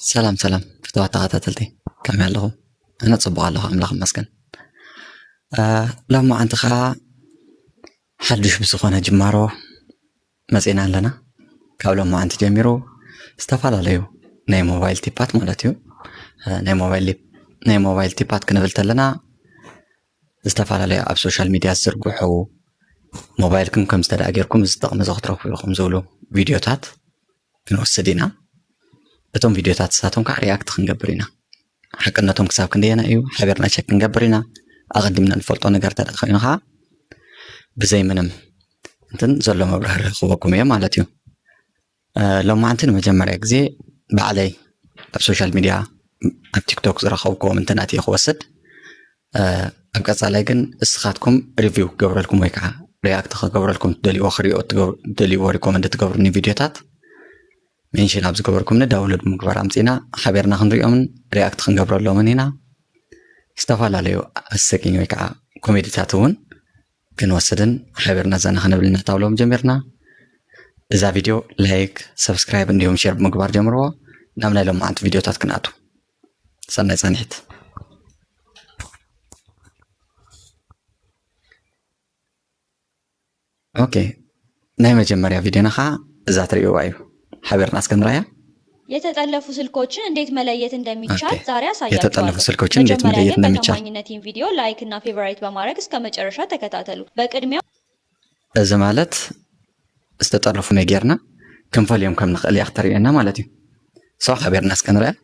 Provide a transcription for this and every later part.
سلام سلام فتوات تغطتلتي كم يالله أنا تصبح الله أملاخ مسكن لما أنت خا حدش بسخونة جمارو مسئنا لنا كاولو ما أنت جميرو استفعل عليه ناي موبايل تيبات مالتيو ناي موبايل تيبات كنفلت لنا استفعل عليه أب سوشيال ميديا سرقوحو موبايلكم كم استدعاقيركم استقم زغطرو فيكم زولو فيديوتات كنوسدينا እቶም ቪዲዮታት ሳቶም ከዓ ሪአክት ክንገብር ኢና ሓቅነቶም ክሳብ ክንደየና እዩ ሓበርና ቸክ ክንገብር ኢና ኣቐዲምና ንፈልጦ ነገር ተደኺኑ ከዓ ብዘይ ምንም እንትን ዘሎ መብራህርሂ ክበኩም እየ ማለት እዩ ሎማዓንቲ ንመጀመርያ ግዜ ባዕለይ ኣብ ሶሻል ሚድያ ኣብ ቲክቶክ ዝረኸብክዎም እንትናት እየ ክወስድ ኣብ ቀፃላይ ግን እስኻትኩም ሪቪው ክገብረልኩም ወይ ከዓ ሪአክት ክገብረልኩም ትደልይዎ ሪኮመንድ ትገብሩኒ ቪድዮታት منشن عبز قبركم نداولد مقبر عمتنا خبرنا خنريهم رياكت خنقبر لهم هنا استفعل عليه السكين ويكع كوميدي تاتون كنوصدن خبرنا زنا خنبلنا تاولهم جمرنا إذا فيديو لايك سبسكرايب نديهم شير بمقبر جمروا نعمل لهم عند فيديو تاتكناتو سنة سنحت اوكي نايمة جمريا فيديونا خا إذا تريو وايو حبرنا اسكندريه የተጠለፉ ስልኮችን እንዴት መለየት እንደሚቻል ዛሬ አሳያችኋለሁ። የተጠለፉ ስልኮችን እንዴት መለየት እንደሚቻል በታማኝነትን ቪዲዮ ላይክ እና ፌቨራይት በማድረግ እስከ መጨረሻ ተከታተሉ። በቅድሚያ እዚ ማለት ዝተጠለፉ ነገርና ክንፈልዮም ከም ንኽእል ያኽተሪየና ማለት እዩ። ሰው حبرنا اسكندريه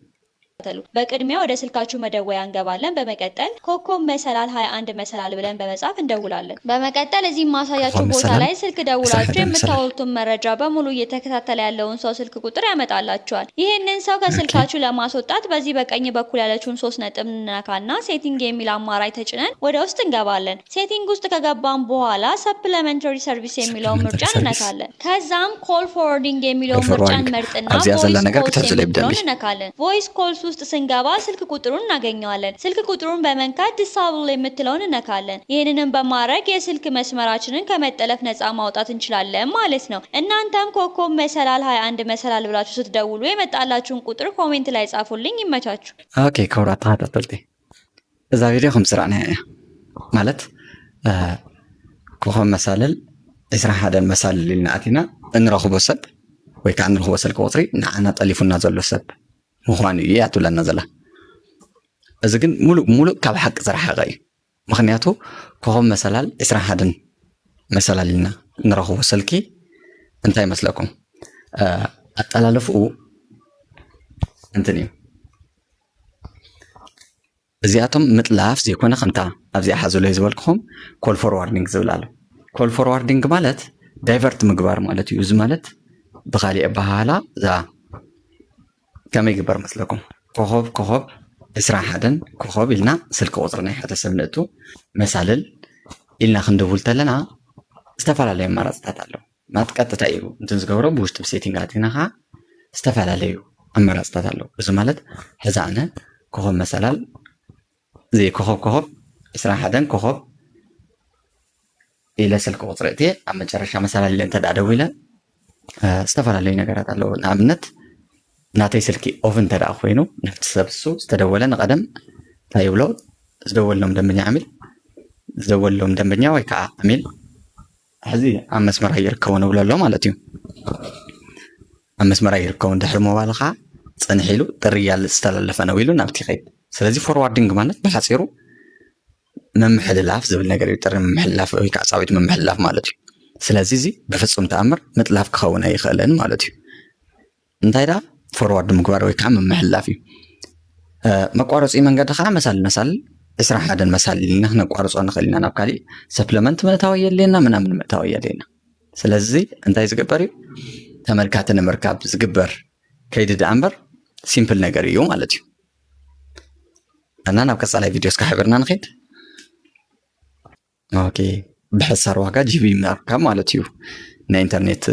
በቅድሚያ ወደ ስልካችሁ መደወያ እንገባለን። በመቀጠል ኮኮብ መሰላል 21 መሰላል ብለን በመጻፍ እንደውላለን። በመቀጠል እዚህ ማሳያችሁ ቦታ ላይ ስልክ ደውላችሁ የምታወሩትን መረጃ በሙሉ እየተከታተለ ያለውን ሰው ስልክ ቁጥር ያመጣላችኋል። ይሄንን ሰው ከስልካችሁ ለማስወጣት በዚህ በቀኝ በኩል ያለችውን 3 ነጥብ እንነካና ሴቲንግ የሚል አማራጭ ተጭነን ወደ ውስጥ እንገባለን። ሴቲንግ ውስጥ ከገባን በኋላ ሰፕሊመንተሪ ሰርቪስ የሚለውን ምርጫ እንነካለን። ከዛም ኮል ፎርዋርዲንግ የሚለውን ምርጫ እንመርጥና ቮይስ ኮልስ ውስጥ ስንገባ ስልክ ቁጥሩን እናገኘዋለን። ስልክ ቁጥሩን በመንካት ዲሳብል የምትለውን እንነካለን። ይሄንንም በማድረግ የስልክ መስመራችንን ከመጠለፍ ነፃ ማውጣት እንችላለን ማለት ነው። እናንተም ኮኮብ መሰላል 21 መሰላል ብላችሁ ስትደውሉ የመጣላችሁን ቁጥር ኮሜንት ላይ ጻፉልኝ። ይመቻችሁ። ኦኬ ከውራት ተጠልቲ እዛ ቪዲዮ ከም ስራና ማለት ኮኮብ መሰላል 21 መሰላል ልናአቲና እንረኽቦ ሰብ ወይ ከዓ እንረኽቦ ስልክ ቁጥሪ ንዓና ጠሊፉና ዘሎ ሰብ مخواني ياتو لنا زلا إذا كن ملو كاب حق زرحة غاي مخنياتو كهم مثلا إسرع حدن مثلا لنا نروحو وصلكي انتهي مسلكم أتلالفو انتني زياتهم مثل لاف زي كونا خمتا أبزي أحازو لي زوالكم كول فوروردينج زولالو كول فوروردينج مالت دايفرت مقبار مالت يوز مالت بغالي أبهالا ذا كم يكبر مثلكم كوخوب إسرع حدن كوخوب إلنا سلك وطرنا حتى سبنتو مسالل إلنا خندوول تلنا استفعل عليه مرض تتعلو ما تكتت أيو انتن زقورو بوشت بسيتنغاتنا ها استفعل عليه مرض تتعلو بزمالت حزانا كوخوب مسالل زي كوخوب إسرع حدن كوخوب إلى سلك وطرتي أما جرشا مسالل اللي انت دعويلة استفعل عليه نقرات علو نعمنت ناتي سلكي اوفن ترى اخوينو نفس سبسو استدولنا قدم تايبلو زدول لهم دمنيا عمل زدول لهم دمنيا ويكا عمل حزي عم مسمر يركون ولا له مالتي عم مسمر يركون دحر موبايلخا صنحيلو طريال استللفنا ويلو نابتي خيد سلازي فوروردينج مالت بحصيرو ممحللاف زبل ነገር ይጥር መምحላፍ ወይ ካጻዊት መምحላፍ ማለት እዩ ስለዚህ እዚ በፍጹም ተአምር መጥላፍ ከሆነ ይخلን ማለት እዩ እንታይዳ فورورد مقبار ويكام محلافي مقارص إيمان قد خا مسال إسرع حدا مسال لنا نقارص أنا خلينا نبكالي سبلمنت متويا لنا من متويا لنا سلازي أنت يزقبري تمركاتنا مركب زقبر كيد دعمر سيمبل نجاري يوم على تيو أنا نبكس على فيديوز كحبرنا نخيد أوكي بحسر واقع جيبي مركب على تيو نا إنترنت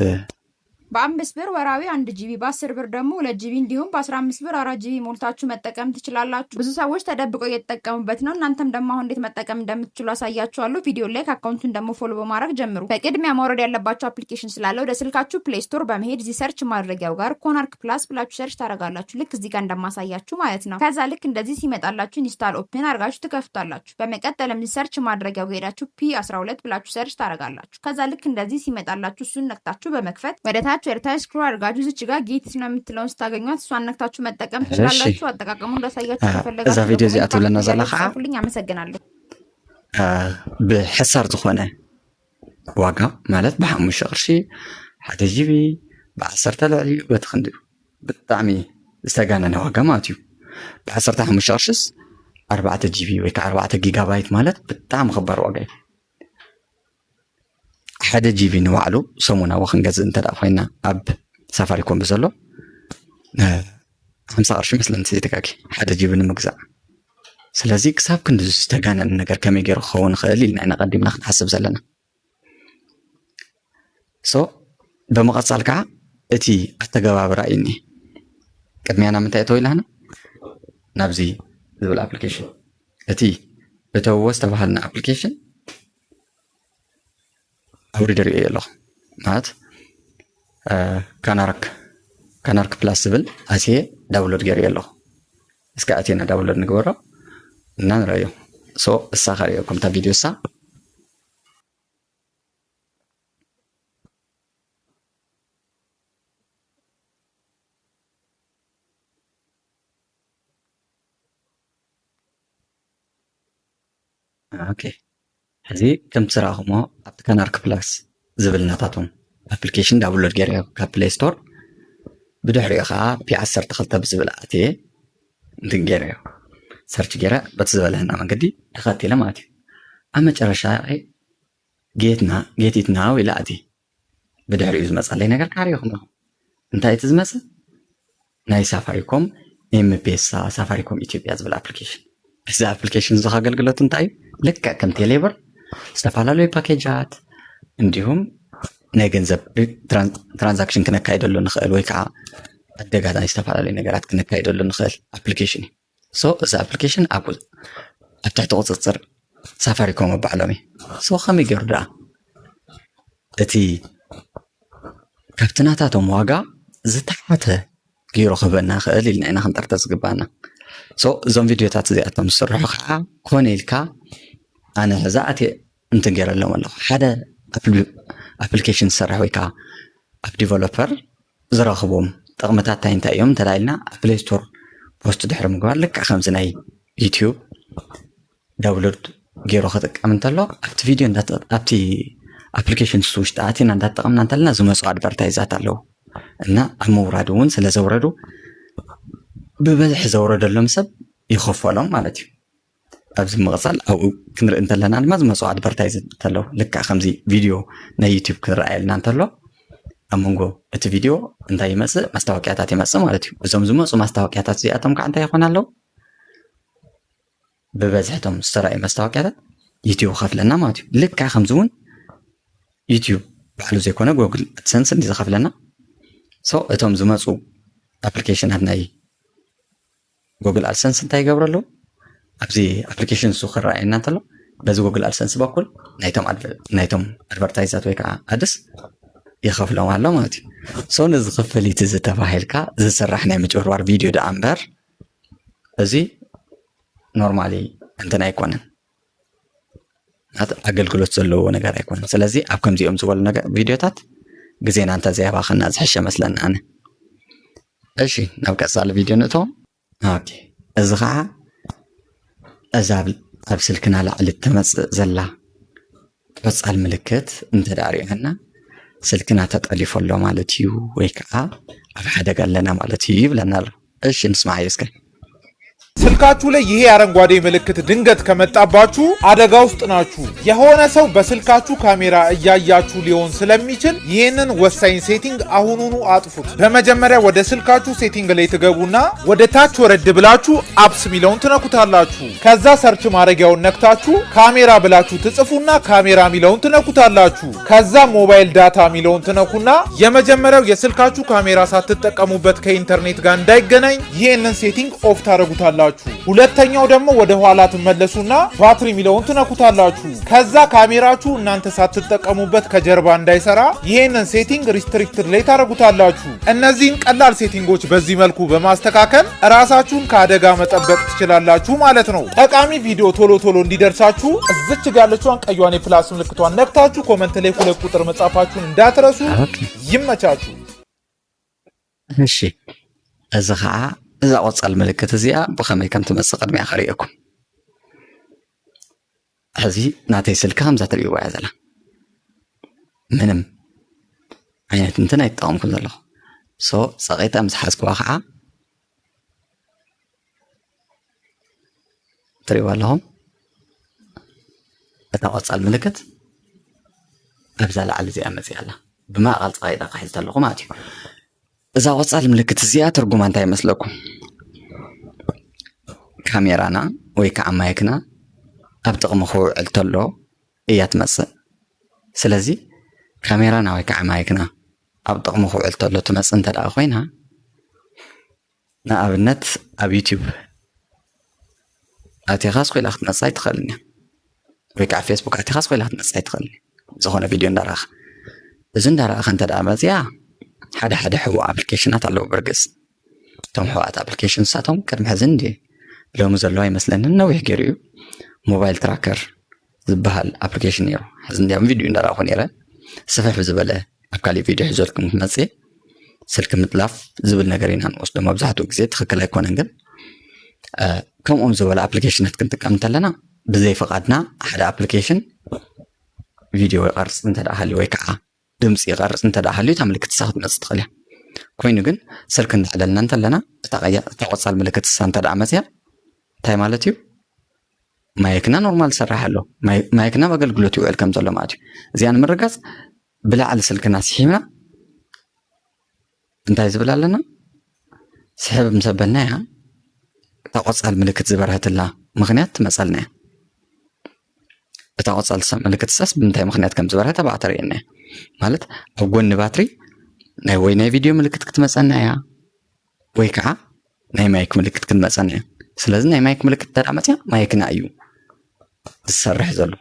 በ5 ብር ወራዊ 1 ጂቢ፣ በ10 ብር ደግሞ 2 ጂቢ እንዲሁም በ15 ብር 4 ጂቢ ሞልታችሁ መጠቀም ትችላላችሁ። ብዙ ሰዎች ተደብቀው እየተጠቀሙበት ነው። እናንተም ደግሞ አሁን እንዴት መጠቀም እንደምትችሉ አሳያችኋለሁ። ቪዲዮ ላይ አካውንቱን ደግሞ ፎሎ በማድረግ ጀምሩ። በቅድሚያ ማውረድ ያለባችሁ አፕሊኬሽን ስላለ ወደ ስልካችሁ ፕሌይ ስቶር በመሄድ እዚህ ሰርች ማድረጊያው ጋር ኮናርክ ፕላስ ብላችሁ ሰርች ታደርጋላችሁ። ልክ እዚህ ጋር እንደማሳያችሁ ማለት ነው። ከዛ ልክ እንደዚህ ሲመጣላችሁ ኢንስታል ኦፕን አድርጋችሁ ትከፍታላችሁ። በመቀጠልም ሰርች ማድረጊያው ሄዳችሁ P12 ብላችሁ ሰርች ታደርጋላችሁ። ከዛ ልክ እንደዚህ ሲመጣላችሁ እሱን ነክታችሁ በመክፈት ወደ ታች ስክሮል አድርጋችሁ እዚህ ጋር ጌት ነው የምትለውን ስታገኟት እሷን ነክታችሁ መጠቀም ትችላላችሁ። አጠቃቀሙን እንዳሳያችሁ ከፈለጋችሁ እዛ ቪዲዮ እዚህ አትብለና ዘለኻ ሁሉኝ አመሰግናለሁ። ብሕሳር ዝኾነ ዋጋ ማለት ብ5 ቅርሺ 1 ጂቢ ብ10 ልዕሊ በትኽንዲ ብጣዕሚ ዝተጋነነ ዋጋ ማለት እዩ። ብ15 ቅርሽስ 4 ጂቢ ወይ ከዓ 4 ጊጋባይት ማለት ብጣዕሚ ክባር ዋጋ እዩ። 1 ጂቢ ንባዕሉ ሰሙናዊ ክንገዝእ እንተዳ ኮይና ኣብ ሳፋሪኮም ብዘሎ 50 ቅርሺ መስለኒ ዘይተጋጊ 1 ጂቢ ንምግዛእ። ስለዚ ክሳብ ክንዲ ዝተጋነነ ነገር ከመይ ገይሩ ክኸውን ክእል ኢልና ኢና ቀዲምና ክንሓስብ ዘለና። በመቐፃል ከዓ እቲ ኣተገባብራ እኒ ቅድሚያ ናብ ምንታይ እተው ኢላና ናብዚ ዝብል ኣፕሊኬሽን እቲ እተውዎ ዝተባሃልና ኣፕሊኬሽን አውሪድ ሪኦ ኣለኹ ማለት ካናርክ ፕላስ ዝብል ኣስየ ዳውንሎድ ገይረ ኣለኹ። እስከ ኣቴና ዳውንሎድ ንግበሮ እና ንረዮ እሳ ከሪኦኩም እታ ቪድዮ እሳ ኦኬ ሕዚ ከም ትረኣኹሞ ኣብቲ ካናርክ ፕላስ ዝብል ናታቶም ኣፕሊኬሽን ዳውንሎድ ገይረ ካብ ፕሌይ ስቶር ብድሕሪኡ ከዓ P12 ብዝብል ኣትየ እንትን ገይረዮ ሰርች ገይረ በቲ ዝበለህና መንገዲ ተኸቲለ ማለት እዩ። ኣብ መጨረሻ ጌቲትና ኢላ ኣትየ ብድሕሪኡ ዝመፀለይ ነገር ካሪኦኹም እንታይ እቲ ዝመስል ናይ ሳፋሪኮም ኤምፔሳ ሳፋሪኮም ኢትዮጵያ ዝብል ኣፕሊኬሽን። እዚ ኣፕሊኬሽን እዚ ኣገልግሎቱ እንታይ እዩ? ልክዕ ከም ቴሌብር ዝተፈላለዩ ፓኬጃት እንዲሁም ናይ ገንዘብ ትራንዛክሽን ክነካይደሉ ንኽእል ወይ ከዓ ኣደጋ ናይ ዝተፈላለዩ ነገራት ክነካይደሉ ንኽእል ኣፕሊኬሽን እዩ። እዚ ኣፕሊኬሽን ኣብ ትሕቲ ቁፅፅር ሳፋሪኮም ኣባዕሎም እዩ። ከመይ ገይሩ ደኣ እቲ ካብቲ ናታቶም ዋጋ ዝተሓተ ገይሩ ክህበና ክእል ኢልና ኢና ክንጠርጠር ዝግባአና። እዞም ቪድዮታት እዚኣቶም ዝስርሑ ከዓ ኮነ ኢልካ ኣነ ሕዛ ኣትየ እንትን ገይረሎም ኣለኹ ሓደ ኣፕሊኬሽን ዝሰርሕ ወይ ከዓ ኣብ ዲቨሎፐር ዝረኽቦም ጥቕምታት እንታይ እዮም እንተዳኢልና ኣብ ፕሌይ ስቶር ፖስት ድሕሪ ምግባር ልክዕ ከምዚ ናይ ዩቲዩብ ዳውንሎድ ገይሩ ክጥቀም እንተሎ ኣብቲ ቪድዮ ኣብቲ ኣፕሊኬሽን ውሽጢ ኣቲና እንዳተጠቐምና እንተለና ዝመፁ ኣድቨርታይዛት ኣለዉ እና ኣብ ምውራድ እውን ስለ ዘውረዱ ብበዝሒ ዘውረደሎም ሰብ ይኸፈሎም ማለት እዩ። ኣብዚ ምቕፃል ኣብኡ ክንርኢ እንተለና ድማ ዝመፁ ኣድቨርታይዝ እንተለዉ ልክዕ ከምዚ ቪድዮ ናይ ዩቲዩብ ክረኣየልና እንተሎ ኣብ መንጎ እቲ ቪድዮ እንታይ ይመፅእ ማስታወቂያታት ይመፅእ ማለት እዩ። እዞም ዝመፁ ማስታወቂያታት እዚኣቶም ከዓ እንታይ ይኾን ኣለዉ ብበዝሕቶም ዝተረኣዩ ማስታወቂያታት ዩቲዩብ ከፍለና ማለት እዩ። ልክዕ ከምዚ እውን ዩቲዩብ ባዕሉ ዘይኮነ ጎግል ኣድሰንስ እንዲ ዝኸፍለና እቶም ዝመፁ ኣፕሊኬሽናት ናይ ጎግል ኣድሰንስ እንታይ ይገብሩ ኣለዉ ኣብዚ ኣፕሊኬሽን እሱ ክረኣየና እንተሎ በዚ ጎግል ኣድሰንስ በኩል ናይቶም ኣድቨርታይዛት ወይ ከዓ ኣድስ ይኸፍሎም ኣሎ ማለት እዩ። ነዚ ክፍሊት እዚ ተባሂልካ ዝስራሕ ናይ ምጭብርባር ቪድዮ ደኣ እምበር እዚ ኖርማሊ እንትን ኣይኮነን ኣገልግሎት ዘለዎ ነገር ኣይኮነን። ስለዚ ኣብ ከምዚኦም ዝበሉ ቪድዮታት ግዜና እንተዘይባኽና ዝሕሸ መስለና ኣነ። እሺ ናብ ቀፃሊ ቪድዮ ንእቶ። እዚ ከዓ እዛ ኣብ ስልክና ላዕሊ እትመፅእ ዘላ ቆፃል ምልክት እንተዳ ሪአና ስልክና ተጠሊፉ ኣሎ ማለት እዩ ወይ ከዓ ኣብ ሓደጋ ኣለና ማለት እዩ ይብለና ኣሎ። እሺ ንስማዕ እስከ ስልካችሁ ላይ ይሄ አረንጓዴ ምልክት ድንገት ከመጣባችሁ አደጋ ውስጥ ናችሁ። የሆነ ሰው በስልካችሁ ካሜራ እያያችሁ ሊሆን ስለሚችል ይህንን ወሳኝ ሴቲንግ አሁኑኑ አጥፉት። በመጀመሪያ ወደ ስልካችሁ ሴቲንግ ላይ ትገቡና ወደ ታች ወረድ ብላችሁ አፕስ ሚለውን ትነኩታላችሁ። ከዛ ሰርች ማድረጊያውን ነክታችሁ ካሜራ ብላችሁ ትጽፉና ካሜራ ሚለውን ትነኩታላችሁ። ከዛ ሞባይል ዳታ ሚለውን ትነኩና የመጀመሪያው የስልካችሁ ካሜራ ሳትጠቀሙበት ከኢንተርኔት ጋር እንዳይገናኝ ይህንን ሴቲንግ ኦፍ ታደርጉታላችሁ። ሁለተኛው ደግሞ ወደ ኋላ ትመለሱና ባትሪ ሚለውን ትነኩታላችሁ። ከዛ ካሜራችሁ እናንተ ሳትጠቀሙበት ከጀርባ እንዳይሰራ ይህንን ሴቲንግ ሪስትሪክትድ ላይ ታደርጉታላችሁ። እነዚህን ቀላል ሴቲንጎች በዚህ መልኩ በማስተካከል ራሳችሁን ከአደጋ መጠበቅ ትችላላችሁ ማለት ነው። ጠቃሚ ቪዲዮ ቶሎ ቶሎ እንዲደርሳችሁ እዚች ጋር ያለችዋን ቀዩን የፕላስ ምልክቷን ነክታችሁ ኮመንት ላይ 2 ቁጥር መጻፋችሁን እንዳትረሱ። ይመቻችሁ። እሺ እዚ ከዓ እዛ ቆፃል ምልክት እዚኣ ብኸመይ ከም ትመጽእ ቅድሚያ ከሪአኩም። ሕዚ ናተይ ስልኪ ከምዛ ትሪእዋ እያ ዘላ ምንም ዓይነት እንትን ኣይትጠቐምኩም ዘለኹ ፀቒጣ ምስ ሓዝክዋ ከዓ ትሪእዋ ኣለኹም እታ ቆፃል ምልክት ኣብዛ ላዕሊ እዚኣ መፅኣ ኣላ ብማእቐል ፀቒጣ ክሒዝ ኣለኹ ማለት እዩ። እዛ ቆፃል ምልክት እዚኣ ትርጉማ እንታይ ይመስለኩም? ካሜራና ወይ ከዓ ማይክና ኣብ ጥቕሚ ክውዕል ተሎ እያ ትመጽእ። ስለዚ ካሜራና ወይ ከዓ ማይክና ኣብ ጥቕሚ ክውዕል ተሎ ትመጽእ እንተ ደኣ ኮይና ንኣብነት ኣብ ዩቲዩብ ኣቲኻስ ኮይላ ክትመጽእ ኣይትኽእልን እያ ወይ ከዓ ፌስቡክ ኣቲኻስ ኮይላ ክትመጽእ ኣይትኽእልን ዝኾነ ቪድዮ እንዳረኣኻ እዚ እንዳረኣኻ እንተ ደኣ መፅያ ሓደ ሕቡእ ኣፕሊኬሽናት ኣለዉ። ብርግጽ እቶም ሕቡኣት ኣፕሊኬሽን ንሳቶም ቅድሚ ሕዚ እንዲ ሎሚ ዘለዎ ኣይመስለንን ነዊሕ ገይሩ እዩ። ሞባይል ትራከር ዝበሃል ኣፕሊኬሽን ነይሩ። ሕዚ እንዲያም ቪድዮ እንዳረኣኹ ነይረ ስፍሕ ዝበለ ኣብ ካሊእ ቪድዮ ሒዘልኩም ክመፅእ ስልኪ ምጥላፍ ዝብል ነገር ኢና ንወስዶ መብዛሕትኡ ግዜ ትኽክል ኣይኮነን። ግን ከምኦም ዝበለ ኣፕሊኬሽናት ክንጥቀም እንተለና ብዘይ ፍቓድና ሓደ ኣፕሊኬሽን ቪድዮ ይቐርፅ እንተ ደኣ ሃልዩ ወይ ከዓ ድምፂ ይቐርፅ እንተ ደኣ ሃልዩ እታ ምልክት እሳ ክትመፅእ ትኽእል እያ። ኮይኑ ግን ስልኪ እንዳሕለልና እንተለና እታ ቆፃል ምልክት እሳ እንተ ደኣ መፅያ እንታይ ማለት እዩ? ማይክና ኖርማል ዝሰርሕ ኣሎ ማይክና በአገልግሎት ይውዕል ከም ዘሎ ማለት እዩ። እዚኣ ንምርጋፅ ብላዕሊ ስልክና ስሒብና እንታይ ዝብል ኣለና? ስሕብ ምሰበልና እያ እታ ቆፃል ምልክት ዝበርህትላ ምክንያት ትመፀልና እያ። እታ ቆፃል ምልክት ሳስ ብምንታይ ምክንያት ከም ዝበርሀ ተባዕተ ርእየና እያ ማለት ኣብ ጎኒ ባትሪ ወይ ናይ ቪድዮ ምልክት ክትመፀና እያ ወይ ከዓ ናይ ማይክ ምልክት ክትመፀና እያ። ስለዚ ናይ ማይክ ምልክት ተዳ መፅያ ማይክና እዩ ዝሰርሕ ዘሎ።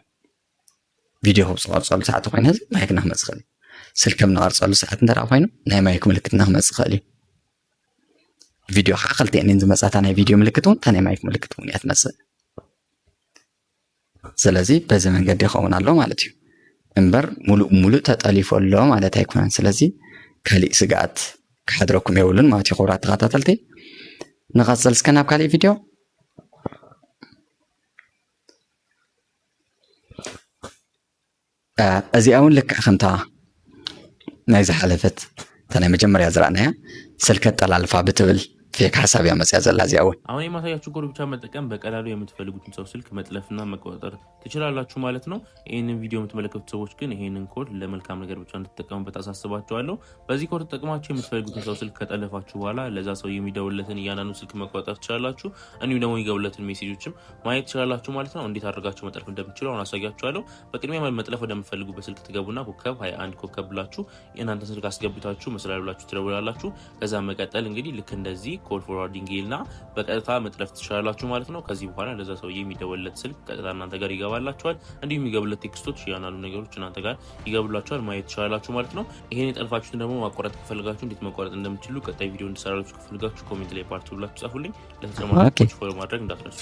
ቪድዮ ክቅርፀሉ ሰዓት ኮይኑ ህዚ ማይክና ክመፅእ ክእል እዩ። ስልኪ ንቐርፀሉ ሰዓት እንተ ደኣ ኮይኑ ናይ ማይክ ምልክትና ክመፅእ ክእል እዩ። ቪድዮ ከዓ ክልቲአን ዝመፅኣ እታ ናይ ቪድዮ ምልክት እውን እታ ናይ ማይክ ምልክት እውን እያ ትመፅእ። ስለዚ በዚ መንገዲ ይኸውን ኣሎ ማለት እዩ እምበር ሙሉእ ተጠሊፉ ኣሎ ማለት ኣይኮነን። ስለዚ ካሊእ ስጋኣት ክሓድረኩም የብሉን ማለት እዩ። ክቡራት ተኸታተልቲ ንቐፅል እስከ ናብ ካሊእ ቪድዮ እዚኣ እውን ልክዕ ከምታ ናይ ዝሓለፈት እታ ናይ መጀመርያ ዝረኣናያ ስልኪ ኣጠላልፋ ብትብል ፌክ ሀሳብ ያመጽያ ዘላ ዚያው አሁን የማሳያችሁ ኮድ ብቻ መጠቀም በቀላሉ የምትፈልጉትን ሰው ስልክ መጥለፍና መቆጣጠር ትችላላችሁ ማለት ነው። ይሄንን ቪዲዮ የምትመለከቱ ሰዎች ግን ይሄንን ኮድ ለመልካም ነገር ብቻ እንድትጠቀሙበት አሳስባችኋለሁ። በዚህ ኮድ ተጠቅማችሁ የምትፈልጉትን ሰው ስልክ ከጠለፋችሁ በኋላ ለዛ ሰው የሚደውልለትን ያናኑ ስልክ መቆጣጠር ትችላላችሁ። እንዲሁም ደግሞ ይገቡለትን ሜሴጆችም ማየት ትችላላችሁ ማለት ነው። እንዴት አድርጋችሁ መጥለፍ እንደምትችሉ አሁን አሳያችኋለሁ። በቅድሚያ መጥለፍ ወደምትፈልጉበት ስልክ ትገቡና ኮከብ 21 ኮከብ ብላችሁ የናንተ ስልክ አስገብታችሁ መስላል ብላችሁ ትደውላላችሁ። ከዛ መቀጠል እንግዲህ ልክ እንደዚህ ኮል ፎርዋርዲንግ ይልና በቀጥታ መጥለፍ ትችላላችሁ ማለት ነው። ከዚህ በኋላ ለዛ ሰው የሚደወልለት ስልክ ቀጥታ እናንተ ጋር ይገባላችኋል። እንዲሁም የሚገቡለት ቴክስቶች ያናሉ ነገሮች እናንተ ጋር ይገቡላችኋል ማየት ትችላላችሁ ማለት ነው። ይሄን የጠልፋችሁን ደግሞ ማቋረጥ ከፈለጋችሁ እንዴት ማቋረጥ እንደምትችሉ ቀጣይ ቪዲዮ እንድሰራላችሁ ከፈለጋችሁ ኮሜንት ላይ ፓርት ብላችሁ ጻፉልኝ። ለተጨማሪ ፎሎ ማድረግ እንዳትረሱ።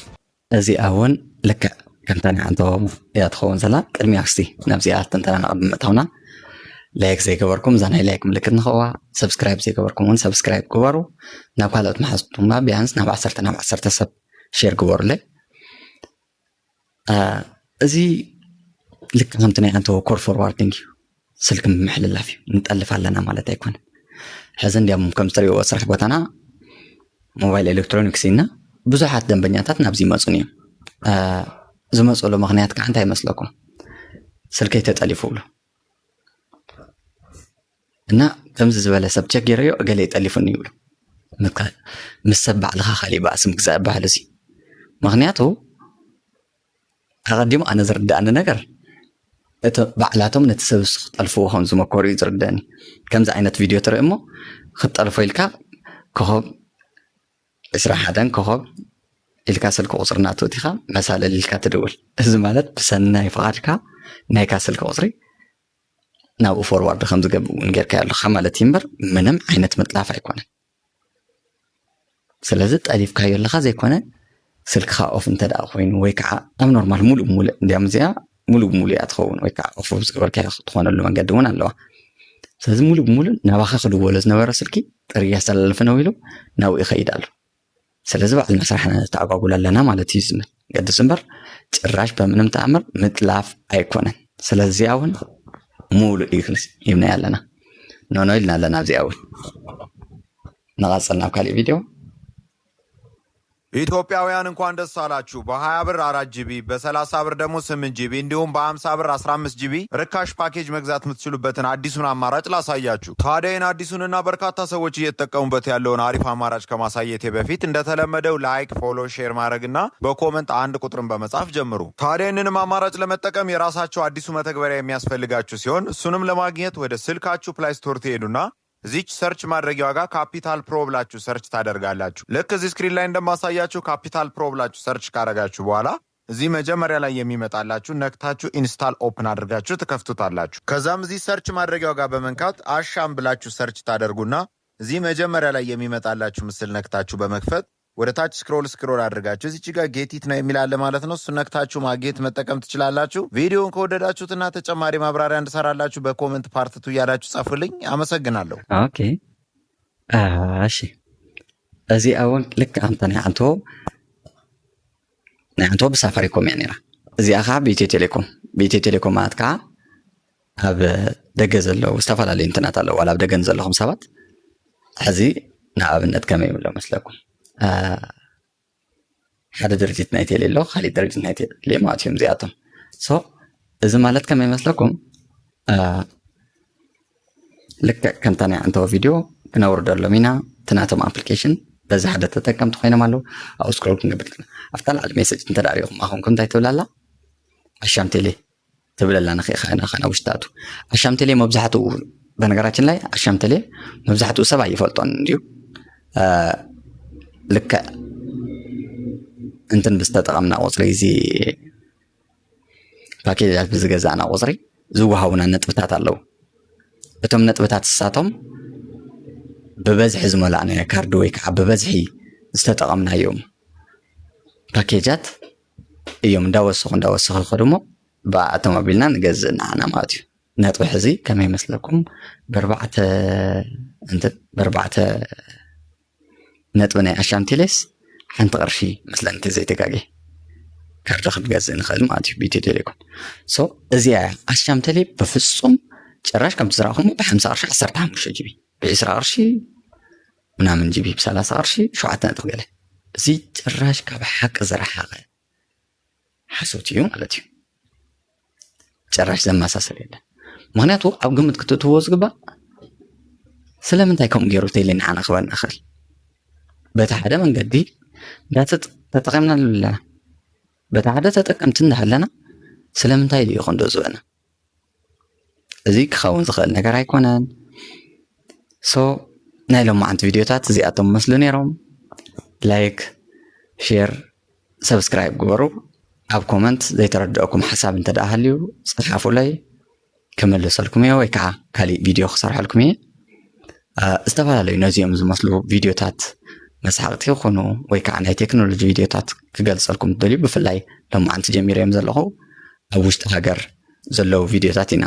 እዚ አሁን ልክ ከምታና አንተ ያትኸውን ዘላ ቅድሚያ እስቲ ናብዚያ ተንተና ቀድመታውና ላይክ ዘይገበርኩም ዛናይ ላይክ ምልክት ንኸዋ ሰብስክራይብ ዘይገበርኩም ውን ሰብስክራይብ ግበሩ ናብ ካልኦት ማሕዝቱማ ቢያንስ ናብ 10 ሰብ ሼር ግበሩለይ እዚ ልክ ከምቲ ናይ አንተ ኮል ፎርዋርዲንግ ስልክ ምሕልላፍ ንጠልፍ ኣለና ማለት ኣይኮነን። ሕዚ እንዲያም ከም ዝትሪእዎ ስራሕ ቦታና ሞባይል ኤሌክትሮኒክስ ኢና ብዙሓት ደንበኛታት ናብዚ መጹን እዮም ዝመጹሉ ምክንያት ከዓ እንታይ ይመስለኩም ስልከይ ተጠሊፉ ብሎ እና ከምዚ ዝበለ ሰብ ቸገረዮ እገሌ ይጠሊፉኒ ይብሉ ምስ ሰብ ባዕልኻ ካሊእ ባእሲ ምግዛእ ባህል እዚ ምክንያቱ ኣቀዲሙ ኣነ ዝርዳእኒ ነገር እቲ ባዕላቶም ነቲ ሰብ ክጠልፍዎ ከም ዝመከሩ እዩ ዝርዳእኒ ከምዚ ዓይነት ቪድዮ ትርኢ እሞ ክትጠልፎ ኢልካ ኮኸብ 21 ኮኸብ ኢልካ ስልኪ ቁፅሪ ናትወቲኻ መሳለል ኢልካ ትድውል እዚ ማለት ብሰናይ ፍቓድካ ናይካ ስልኪ ቁፅሪ ናብኡ ፎርዋርድ ከም ዝገብእ እውን ጌርካ ኣለካ ማለት እዩ እምበር ምንም ዓይነት ምጥላፍ ኣይኮነን ስለዚ ጠሊፍካዮ ኣለካ ዘይኮነ ስልክኻ ኦፍ እንተደኣ ኮይኑ ወይ ከዓ ኣብ ኖርማል ሙሉእ ብሙሉእ እንዲያም እዚኣ ሙሉእ ብሙሉእ እያ ትኸውን ወይ ከዓ ኦፍ ዝገበርካ ትኾነሉ መንገዲ እውን ኣለዋ ስለዚ ሙሉእ ብሙሉእ ናባኻ ክድወሎ ዝነበረ ስልኪ ጥሪ እያስተላለፈ ነው ኢሉ ናብኡ ይኸይድ ኣሎ ስለዚ ባዕልና ስራሕና ተኣጓጉል ኣለና ማለት እዩ ዝምል ገድስ እምበር ጭራሽ ብምንም ተኣምር ምጥላፍ ኣይኮነን ስለዚ እውን ሙሉእ ይብና ኣለና ኖኖ ኢልና ኣለና ኣብዚኣ እውን ነቐፅል ናብ ካሊእ ቪድዮ ኢትዮጵያውያን እንኳን ደስ አላችሁ። በ20 ብር 4 ጂቢ በ30 ብር ደግሞ 8 ጂቢ እንዲሁም በ50 ብር 15 ጂቢ ርካሽ ፓኬጅ መግዛት የምትችሉበትን አዲሱን አማራጭ ላሳያችሁ። ታዲያን አዲሱንና በርካታ ሰዎች እየተጠቀሙበት ያለውን አሪፍ አማራጭ ከማሳየቴ በፊት እንደተለመደው ላይክ፣ ፎሎ፣ ሼር ማድረግና በኮመንት አንድ ቁጥርን በመጻፍ ጀምሩ። ታዲያንንም አማራጭ ለመጠቀም የራሳችሁ አዲሱ መተግበሪያ የሚያስፈልጋችሁ ሲሆን እሱንም ለማግኘት ወደ ስልካችሁ ፕላይ ስቶር ትሄዱና እዚች ሰርች ማድረጊያ ዋጋ ካፒታል ፕሮ ብላችሁ ሰርች ታደርጋላችሁ። ልክ እዚህ ስክሪን ላይ እንደማሳያችሁ ካፒታል ፕሮ ብላችሁ ሰርች ካደረጋችሁ በኋላ እዚህ መጀመሪያ ላይ የሚመጣላችሁ ነክታችሁ ኢንስታል ኦፕን አድርጋችሁ ትከፍቱታላችሁ። ከዛም እዚህ ሰርች ማድረጊያ ዋጋ በመንካት አሻም ብላችሁ ሰርች ታደርጉና እዚህ መጀመሪያ ላይ የሚመጣላችሁ ምስል ነክታችሁ በመክፈት ወደ ታች ስክሮል አድርጋችሁ እዚች ጋር ጌቲት ነው የሚላለ ማለት ነው። እሱ ነክታችሁ ማግኘት መጠቀም ትችላላችሁ። ቪዲዮውን ከወደዳችሁትና ተጨማሪ ማብራሪያ እንድሰራላችሁ በኮሜንት ፓርት 2 ያላችሁ ጻፉልኝ። አመሰግናለሁ። ኦኬ እሺ እዚ አሁን ልክ አንተ አንተ በሳፋሪኮም ያኔራ እዚ አኻ በኢትዮ ቴሌኮም ማለት ከዓ ኣብ ደገ ዘለው ዝተፈላለዩ ኢንተርኔት ኣለው ዋላ ኣብ ደገን ዘለኹም ሰባት ሕዚ ንኣብነት ከመይ ይብሎ መስለኩም ሓደ ድርጅት ናይ ቴሌ ኣሎ ካሊእ ድርጅት ናይ ቴሌ ማለት እዮም እዚኣቶም እዚ ማለት ከመይ ይመስለኩም ልክ ከምታ ናይ አንተ ቪድዮ ክነውርደሎም ኢና ትናቶም ኣፕሊኬሽን በዚ ሓደ ተጠቀምቲ ኮይኖም ኣለው ኣብ ስክሮል ክንገብር ኣብታ ላዕሊ ሜሴጅ እንተዳሪኹም ኣኹንኩም እንታይ ትብላላ ኣሻም ቴሌ ትብለላ ንኽእና ውሽጣቱ ኣሻም ቴሌ መብዛሕትኡ በነገራችን ላይ ኣሻም ቴሌ መብዛሕትኡ ሰብ ኣይፈልጦን እንዲሁ ልክ እንትን ብዝተጠቐምና ቁፅሪ እዚ ፓኬጃት ብዝገዛእና ቁፅሪ ዝወሃቡና ነጥብታት ኣለው እቶም ነጥብታት እሳቶም ብበዝሒ ዝመላእናዮ ካርዲ ወይ ከዓ ብበዝሒ ዝተጠቐምናዮም ፓኬጃት እዮም እንዳወሰኹ ይኸዱ እሞ ብኣቶም ኣቢልና ንገዝእ ንዓና ማለት እዩ ነጥቢ ሕዚ ከመይ ይመስለኩም ብኣርባዕተ ነጥቢ ናይ ኣሻም ቴሌስ ሓንቲ ቅርሺ መስለን እንተዘይተጋጊ ካርዲ ክንገዝእ ንኽእል ማለት እዩ ብኢትዮ ቴሌኮም እዚኣ ኣሻም ቴሌ ብፍጹም ጭራሽ ከምቲ ዝረኣኹሞ ብ50 ቅርሺ 15 ጂቢ ብ20 ቅርሺ ምናምን ጂቢ ብ30 ቅርሺ 7 ነጥቢ ገለ እዚ ጭራሽ ካብ ሓቂ ዝረሓቐ ሓሶት እዩ ማለት እዩ ጭራሽ ዘመሳሰል የለን ምክንያቱ ኣብ ግምት ክትእትዎ ዝግባእ ስለምንታይ ከምኡ ገይሩ ቴሌ ንዓና ክበልና ክእል በቲ ሓደ መንገዲ ተጠቒምና ኣለና በቲ ሓደ ተጠቀምቲ እንዳሃለና ስለምንታይ ድዩ ክንዶ ዝበና እዚ ክኸውን ዝኽእል ነገር ኣይኮነን ናይ ሎማዓንቲ ቪድዮታት እዚኣቶም መስሉ ነይሮም ላይክ ሼር ሰብስክራይብ ግበሩ ኣብ ኮመንት ዘይተረድአኩም ሓሳብ እንተደኣ ሃልዩ ፅሓፉለይ ክመልሰልኩም እየ ወይ ከዓ ካሊእ ቪድዮ ክሰርሐልኩም እየ ዝተፈላለዩ ነዚኦም ዝመስሉ ቪድዮታት መስሓቅቲ ይኹኑ ወይ ከዓ ናይ ቴክኖሎጂ ቪድዮታት ክገልፀልኩም ትደልዩ ብፍላይ ሎማዓንቲ ጀሚረዮም ዘለኹ ኣብ ውሽጢ ሃገር ዘለው ቪድዮታት ኢና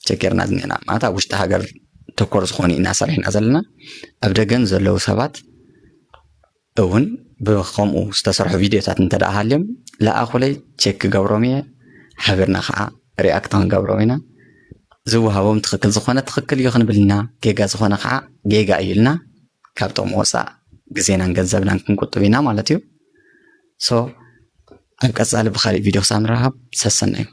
ቸገርና ዝኒና ማለት ኣብ ውሽጢ ሃገር ተኮር ዝኾኑ ኢና ሰሪሕና ዘለና ኣብ ደገን ዘለው ሰባት እውን ብከምኡ ዝተሰርሑ ቪድዮታት እንተደኣ ሃልዮም ለኣኹለይ ቼክ ክገብሮም እየ ሓቢርና ከዓ ሪኣክት ክንገብሮም ኢና ዝወሃቦም ትክክል ዝኾነ ትክክል እዩ ክንብል ኢና ጌጋ ዝኾነ ከዓ ጌጋ እዩ ኢልና ካብ ጥቕሚ ወፃእ ግዜናን ገንዘብናን ክንቁጥብ ኢና ማለት እዩ ሶ ኣብ ቀጻሊ ብኻሊእ ቪድዮ ክሳብ ንራኸብ ሰሰና እዩ